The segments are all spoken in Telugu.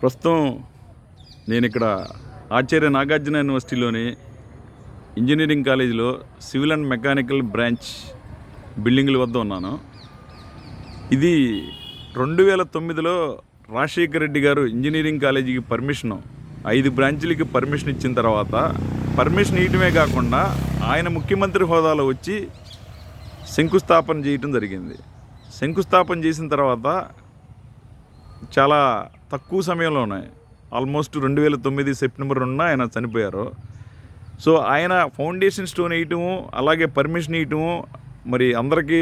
ప్రస్తుతం నేను ఇక్కడ ఆచార్య నాగార్జున యూనివర్సిటీలోని ఇంజనీరింగ్ కాలేజీలో సివిల్ అండ్ మెకానికల్ బ్రాంచ్ బిల్డింగుల వద్ద ఉన్నాను. ఇది 2009లో రాజశేఖర రెడ్డి గారు ఇంజనీరింగ్ కాలేజీకి 5 బ్రాంచీలకి పర్మిషన్ ఇచ్చిన తర్వాత పర్మిషన్ ఇవ్వడమే కాకుండా ఆయన ముఖ్యమంత్రి హోదాలో వచ్చి శంకుస్థాపన చేయటం జరిగింది. శంకుస్థాపన చేసిన తర్వాత చాలా తక్కువ సమయంలోనే ఆల్మోస్ట్ 2009 సెప్టెంబర్ 2న ఆయన చనిపోయారు. సో ఆయన ఫౌండేషన్ స్టోన్ వేయటము, అలాగే పర్మిషన్ ఇవ్వటము, మరి అందరికీ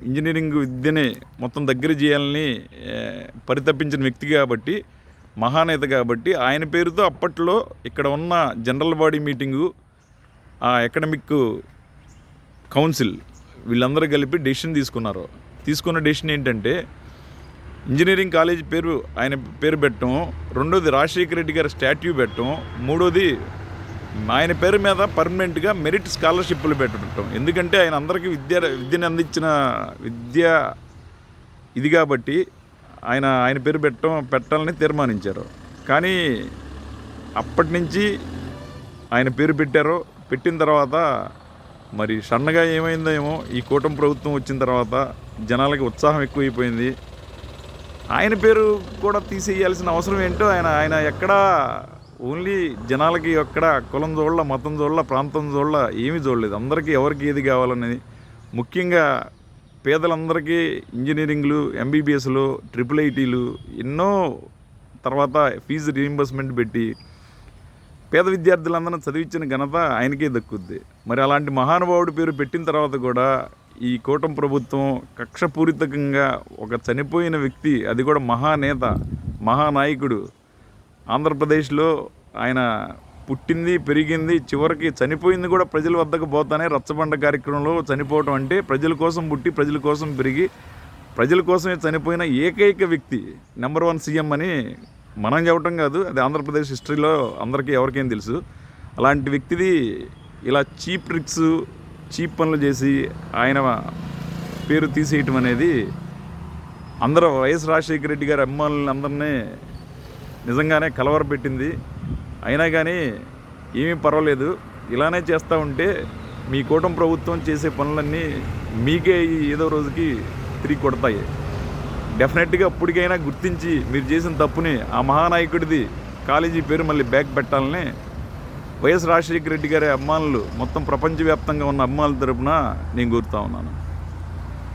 ఇంజనీరింగ్ విద్యని మొత్తం దగ్గర చేయాలని పరితపించిన వ్యక్తి కాబట్టి, మహానేత కాబట్టి ఆయన పేరుతో అప్పట్లో ఇక్కడ ఉన్న జనరల్ బాడీ మీటింగు, ఆ అకాడమిక్ కౌన్సిల్ వీళ్ళందరూ కలిపి డెసిషన్ తీసుకున్నారు. తీసుకున్న డెసిషన్ ఏంటంటే ఇంజనీరింగ్ కాలేజ్ పేరు ఆయన పేరు పెట్టడం, రెండోది రాజశేఖర రెడ్డి గారి స్టాట్యూ పెట్టడం, మూడోది ఆయన పేరు మీద పర్మనెంట్గా మెరిట్ స్కాలర్షిప్లు పెట్టడం. ఎందుకంటే ఆయన అందరికీ విద్యను అందించిన ఇది కాబట్టి ఆయన పేరు పెట్టాలని తీర్మానించారు. కానీ అప్పటి నుంచి ఆయన పేరు పెట్టిన తర్వాత మరి సన్నగా ఏమైందో ఏమో, ఈ కూటమి ప్రభుత్వం వచ్చిన తర్వాత జనాలకి ఉత్సాహం ఎక్కువైపోయింది. ఆయన పేరు కూడా తీసేయాల్సిన అవసరం ఏంటో ఆయన ఎక్కడా ఓన్లీ జనాలకి ఎక్కడ కులం చూడల, మతం చూడల, ప్రాంతం చూడల, ఏమీ చూడలేదు. అందరికీ ఎవరికి ఏది కావాలనేది, ముఖ్యంగా పేదలందరికీ ఇంజనీరింగ్లు, ఎంబీబీఎస్లు, IIITలు ఎన్నో, తర్వాత ఫీజు రీయింబర్స్మెంట్ పెట్టి పేద విద్యార్థులందరినీ చదివించిన ఘనత ఆయనకే దక్కుద్ది. మరి అలాంటి మహానుభావుడి పేరు పెట్టిన తర్వాత కూడా ఈ కూటమి ప్రభుత్వం కక్షపూరితంగా ఒక చనిపోయిన వ్యక్తి, అది కూడా మహానేత, మహానాయకుడు, ఆంధ్రప్రదేశ్లో ఆయన పుట్టింది, పెరిగింది, చివరికి చనిపోయింది కూడా ప్రజల వద్దకు పోతానే రచ్చబండ కార్యక్రమంలో చనిపోవటం అంటే ప్రజల కోసం పుట్టి, ప్రజల కోసం పెరిగి, ప్రజల కోసమే చనిపోయిన ఏకైక వ్యక్తి, నెంబర్ 1 సీఎం అని మనం చెప్పటం కాదు, అది ఆంధ్రప్రదేశ్ హిస్టరీలో అందరికీ ఎవరికైనా తెలుసు. అలాంటి వ్యక్తిది ఇలా చీప్ ట్రిక్స్, చీప్ పనులు చేసి ఆయన పేరు తీసేయటం అనేది అందరూ వైఎస్ రాజశేఖర రెడ్డి గారి అభిమానులను అందరినీ నిజంగానే కలవరపెట్టింది. అయినా కానీ ఏమీ పర్వాలేదు, ఇలానే చేస్తూ ఉంటే మీ కూటమి ప్రభుత్వం చేసే పనులన్నీ మీకే ఏదో రోజుకి తిరిగి కొడతాయి. డెఫినెట్గా అప్పటికైనా గుర్తించి మీరు చేసిన తప్పుని ఆ మహానాయకుడిది కాలేజీ పేరు మళ్ళీ బ్యాక్ పెట్టాలని వైఎస్ రాజశేఖర రెడ్డి గారి అభిమానులు, మొత్తం ప్రపంచవ్యాప్తంగా ఉన్న అభిమానుల తరపున నేను కోరుతా ఉన్నాను.